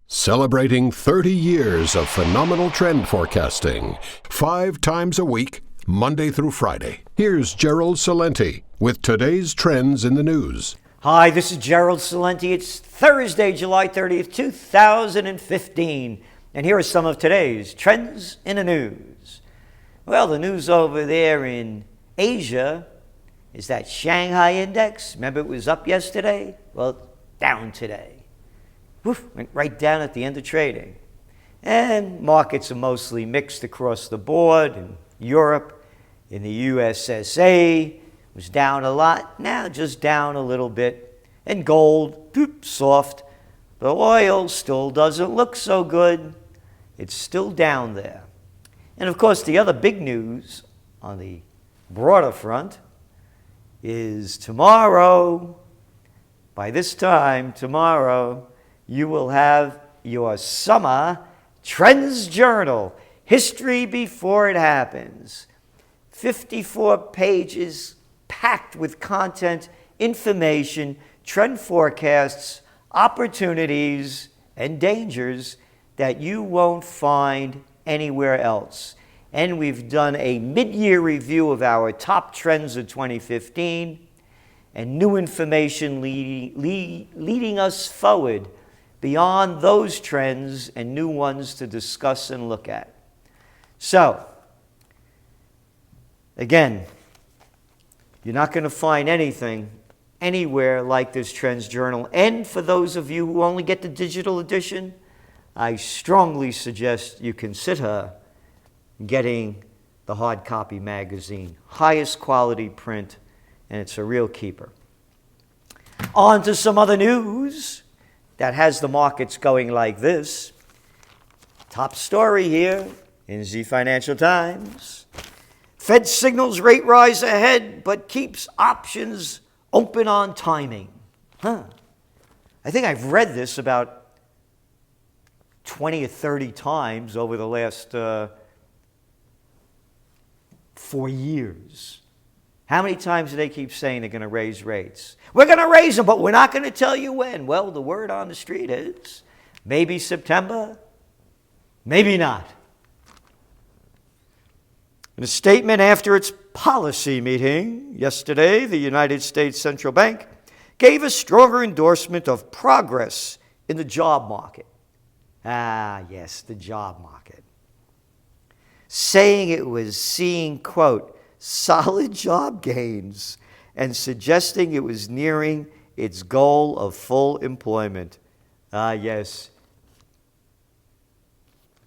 Celebrating 30 years of phenomenal trend forecasting, 5 times a week, Monday through Friday. Here's Gerald Celente with today's trends in the news. Hi, this is Gerald Celente. It's Thursday, July 30th, 2015. And here are some of today's trends in the news. Well, the news over there in Asia is that Shanghai index. Remember it was up yesterday? Well, down today. Went right down at the end of trading. And markets are mostly mixed across the board. In Europe, in the USSA, was down a lot. Now just down a little bit. And gold, soft. The oil still doesn't look so good. It's still down there. And of course, the other big news on the broader front is tomorrow, by this time tomorrow, you will have your summer TrendsJournal, History Before It Happens. 54 pages packed with content, information, trend forecasts, opportunities, and dangers that you won't find anywhere else. And we've done a mid-year review of our top trends of 2015 and new information leading us forward beyond those trends and new ones to discuss and look at. So, again, you're not going to find anything anywhere like this TrendsJournal. And for those of you who only get the digital edition, I strongly suggest you consider getting the hard copy magazine. Highest quality print, and it's a real keeper. On to some other news that has the markets going like this. Top story here in the Financial Times. Fed signals rate rise ahead, but keeps options open on timing. I think I've read this about 20 or 30 times over the last 4 years. How many times do they keep saying they're going to raise rates? We're going to raise them, but we're not going to tell you when. Well, the word on the street is maybe September, maybe not. In a statement after its policy meeting yesterday, the United States Central Bank gave a stronger endorsement of progress in the job market. Yes, the job market. Saying it was seeing, quote, solid job gains and suggesting it was nearing its goal of full employment. Yes.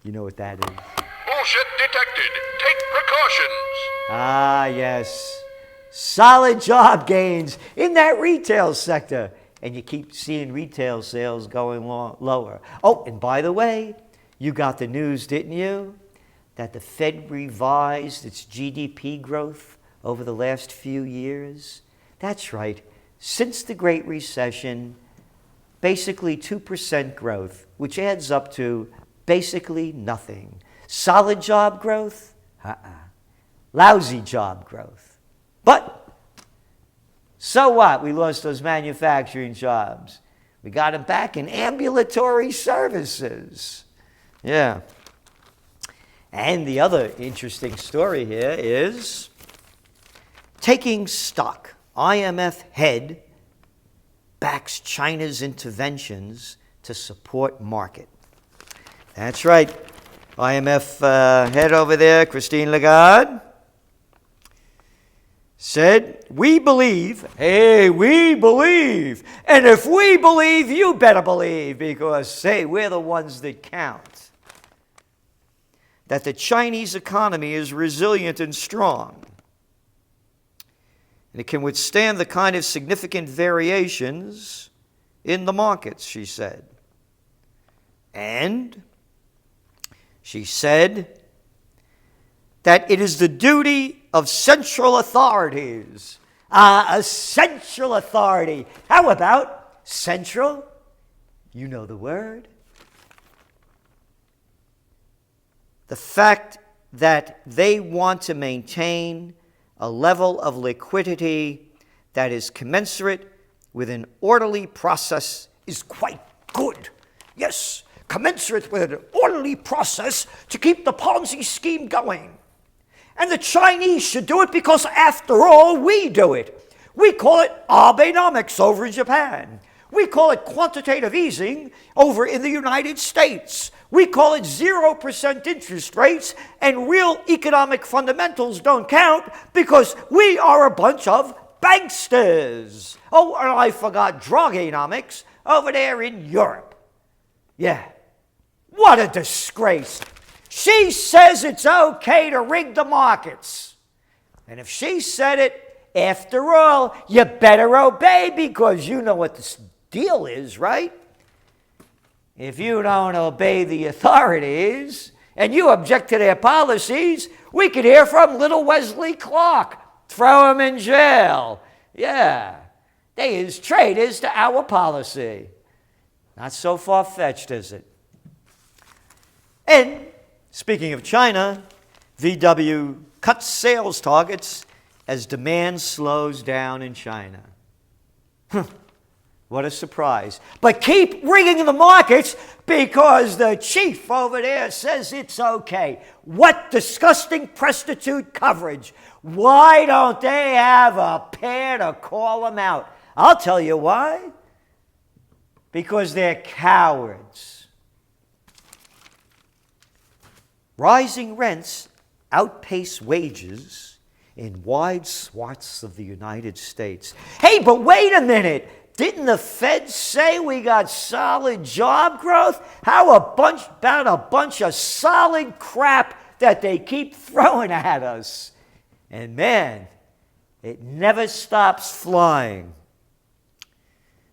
You know what that is. Bullshit detected. Take precautions. Yes. Solid job gains in that retail sector. And you keep seeing retail sales going lower. Oh, and by the way, you got the news, didn't you? That the Fed revised its GDP growth over the last few years. That's right. Since the Great Recession, basically 2% growth, which adds up to basically nothing. Solid job growth? Lousy job growth. But so what? We lost those manufacturing jobs. We got them back in ambulatory services. Yeah. And the other interesting story here is taking stock. IMF head backs China's interventions to support market. That's right. IMF head over there, Christine Lagarde, said, we believe, we believe. And if we believe, you better believe, because, we're the ones that count. That the Chinese economy is resilient and strong. And it can withstand the kind of significant variations in the markets, she said. And she said that it is the duty of central authorities. A central authority. How about central? You know the word. The fact that they want to maintain a level of liquidity that is commensurate with an orderly process is quite good. Yes, commensurate with an orderly process to keep the Ponzi scheme going. And the Chinese should do it because, after all, we do it. We call it Abenomics over in Japan. We call it quantitative easing over in the United States. We call it 0% interest rates, and real economic fundamentals don't count because we are a bunch of banksters. Oh, and I forgot drugonomics over there in Europe. Yeah, what a disgrace. She says it's okay to rig the markets. And if she said it, after all, you better obey because you know what the deal is, right? If you don't obey the authorities and you object to their policies, we could hear from little Wesley Clark. Throw him in jail. Yeah, they is traitors to our policy. Not so far-fetched, is it? And speaking of China, VW cuts sales targets as demand slows down in China. What a surprise. But keep rigging the markets because the chief over there says it's okay. What disgusting prostitute coverage. Why don't they have a pair to call them out? I'll tell you why. Because they're cowards. Rising rents outpace wages in wide swaths of the United States. Hey, but wait a minute. Didn't the Fed say we got solid job growth? How about a bunch of solid crap that they keep throwing at us? And man, it never stops flying.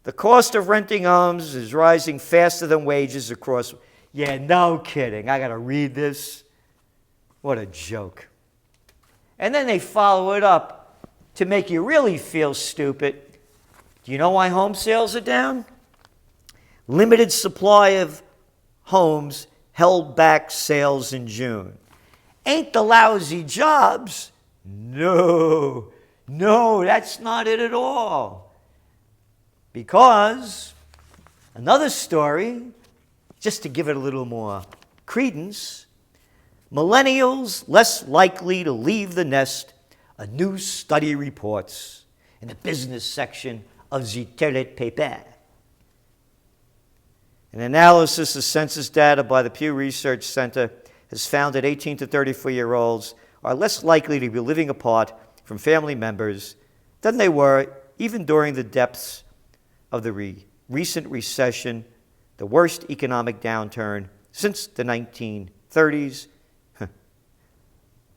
The cost of renting homes is rising faster than wages across. Yeah, no kidding. I got to read this. What a joke. And then they follow it up to make you really feel stupid. Do you know why home sales are down? Limited supply of homes held back sales in June. Ain't the lousy jobs? No, that's not it at all. Because another story, just to give it a little more credence, millennials less likely to leave the nest, a new study reports in the business section of Gcelente paper. An analysis of census data by the Pew Research Center has found that 18 to 34-year-olds are less likely to be living apart from family members than they were even during the depths of the recent recession, the worst economic downturn since the 1930s.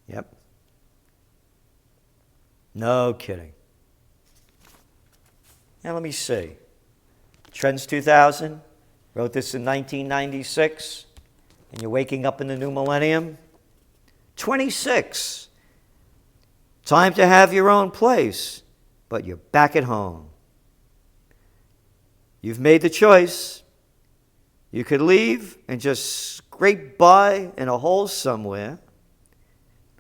Yep. No kidding. Now let me see. Trends 2000 wrote this in 1996, and you're waking up in the new millennium. 26. Time to have your own place, but you're back at home. You've made the choice. You could leave and just scrape by in a hole somewhere.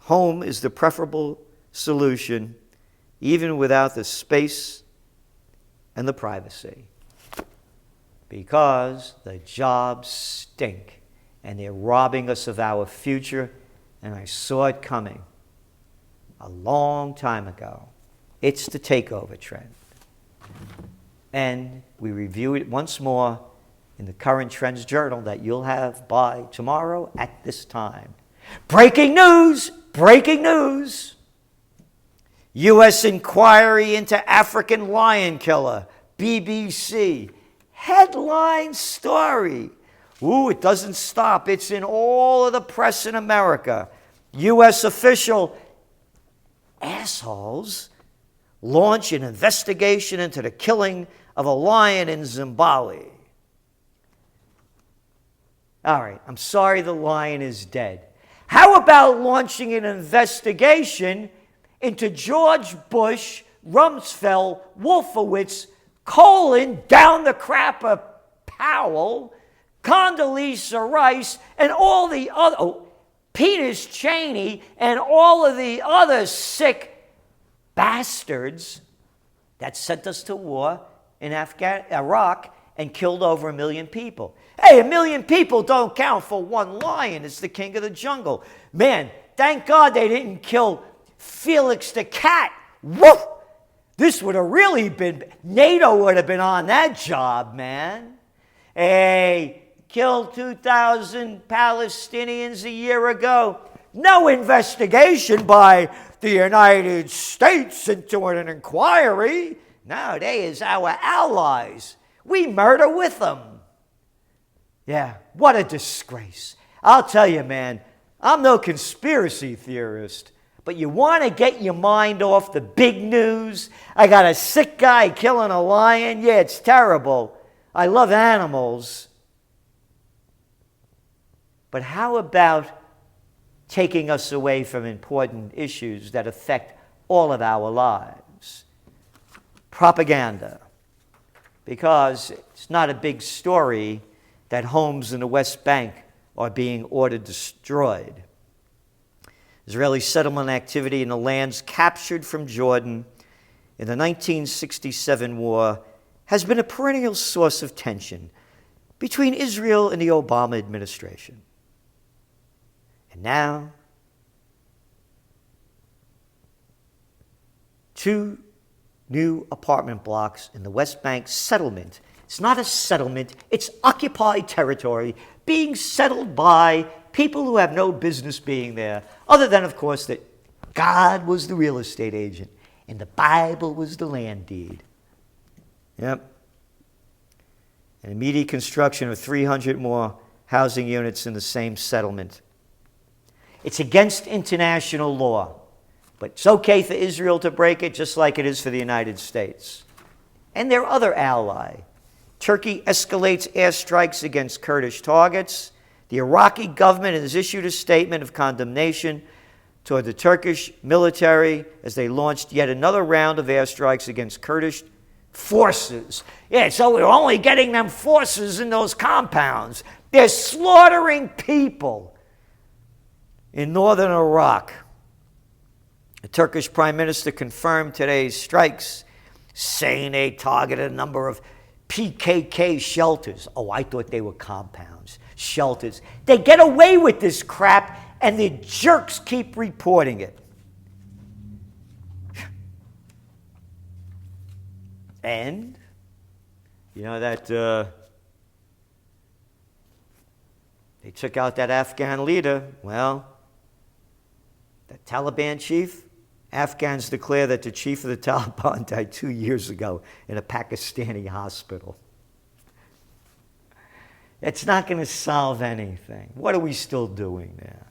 Home is the preferable solution, even without the space and the privacy. Because the jobs stink, and they're robbing us of our future, and I saw it coming a long time ago. It's the takeover trend. And we review it once more in the current Trends Journal that you'll have by tomorrow at this time. Breaking news! Breaking news! U.S. inquiry into African lion killer, BBC. Headline story. Ooh, it doesn't stop. It's in all of the press in America. U.S. official assholes launch an investigation into the killing of a lion in Zimbabwe. All right, I'm sorry the lion is dead. How about launching an investigation into George Bush, Rumsfeld, Wolfowitz, down the crap of Powell, Condoleezza Rice, and all the other, Peters Cheney, and all of the other sick bastards that sent us to war in Iraq and killed over 1 million people. Hey, 1 million people don't count for one lion. It's the king of the jungle. Man, thank God they didn't kill Felix the cat. Woof! This would have really been, NATO would have been on that job, man. Hey, killed 2,000 Palestinians a year ago. No investigation by the United States into an inquiry. No, they is our allies. We murder with them. Yeah, what a disgrace. I'll tell you, man, I'm no conspiracy theorist, but you want to get your mind off the big news? I got a sick guy killing a lion. Yeah, it's terrible. I love animals. But how about taking us away from important issues that affect all of our lives? Propaganda. Because it's not a big story that homes in the West Bank are being ordered destroyed. Israeli settlement activity in the lands captured from Jordan in the 1967 war has been a perennial source of tension between Israel and the Obama administration. And now, 2 new apartment blocks in the West Bank settlement. It's not a settlement, it's occupied territory being settled by people who have no business being there, other than, of course, that God was the real estate agent and the Bible was the land deed. Yep. An immediate construction of 300 more housing units in the same settlement. It's against international law, but it's okay for Israel to break it just like it is for the United States. And their other ally. Turkey escalates airstrikes against Kurdish targets. The Iraqi government has issued a statement of condemnation toward the Turkish military as they launched yet another round of airstrikes against Kurdish forces. Yeah, so we're only getting them forces in those compounds. They're slaughtering people in northern Iraq. The Turkish Prime Minister confirmed today's strikes, saying they targeted a number of PKK shelters. Oh, I thought they were compounds. Shelters. They get away with this crap, and the jerks keep reporting it. And, you know that they took out that Afghan leader. Well, the Taliban chief, Afghans declare that the chief of the Taliban died 2 years ago in a Pakistani hospital. It's not going to solve anything. What are we still doing there?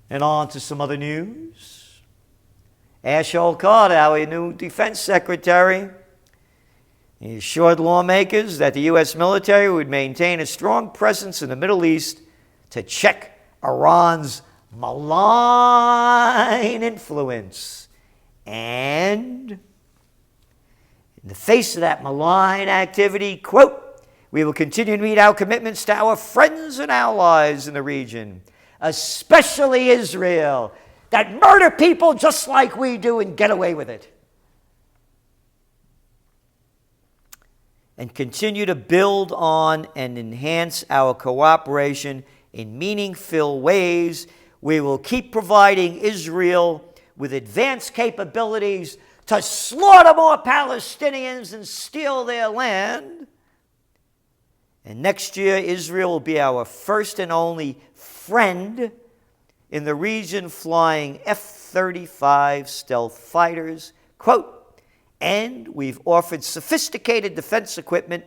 And on to some other news. Ashol Carter, our new defense secretary, he assured lawmakers that the U.S. military would maintain a strong presence in the Middle East to check Iran's malign influence. And in the face of that malign activity, quote, we will continue to meet our commitments to our friends and allies in the region, especially Israel, that murder people just like we do and get away with it. And continue to build on and enhance our cooperation in meaningful ways. We will keep providing Israel with advanced capabilities to slaughter more Palestinians and steal their land. And next year, Israel will be our first and only friend in the region, flying F-35 stealth fighters. Quote, and we've offered sophisticated defense equipment,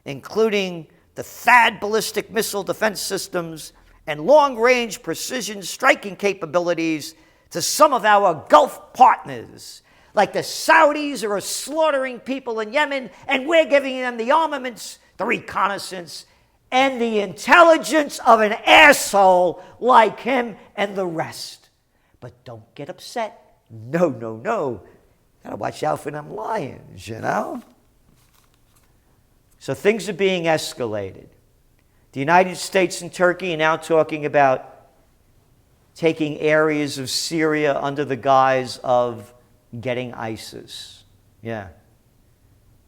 including the THAAD ballistic missile defense systems and long-range precision striking capabilities to some of our Gulf partners, like the Saudis who are slaughtering people in Yemen, and we're giving them the armaments, the reconnaissance, and the intelligence of an asshole like him and the rest. But don't get upset. No, no, no. Gotta watch out for them lions, you know? So things are being escalated. The United States and Turkey are now talking about taking areas of Syria under the guise of getting ISIS. Yeah.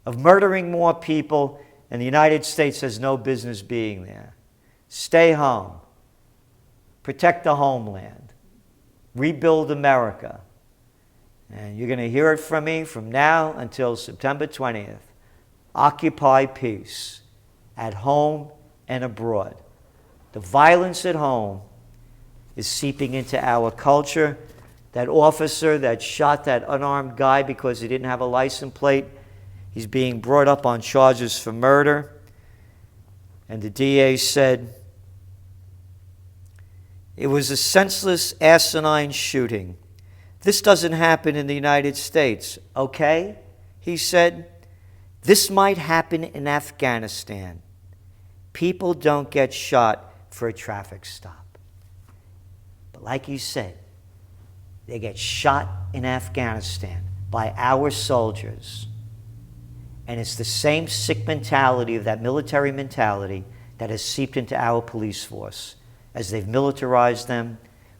of murdering more people, and the United States has no business being there. Stay home. Protect the homeland. Rebuild America. And you're going to hear it from me from now until September 20th. Occupy peace at home and abroad. The violence at home is seeping into our culture. That officer that shot that unarmed guy because he didn't have a license plate, he's being brought up on charges for murder. And the DA said, it was a senseless, asinine shooting. This doesn't happen in the United States, okay? He said, this might happen in Afghanistan. People don't get shot for a traffic stop. But like you said, they get shot in Afghanistan by our soldiers. And it's the same sick mentality of that military mentality that has seeped into our police force as they've militarized them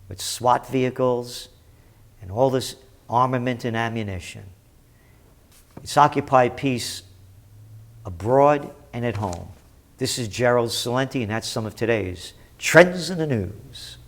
with SWAT vehicles and all this armament and ammunition. It's Occupy Peace abroad and at home. This is Gerald Celente, and that's some of today's Trends in the News.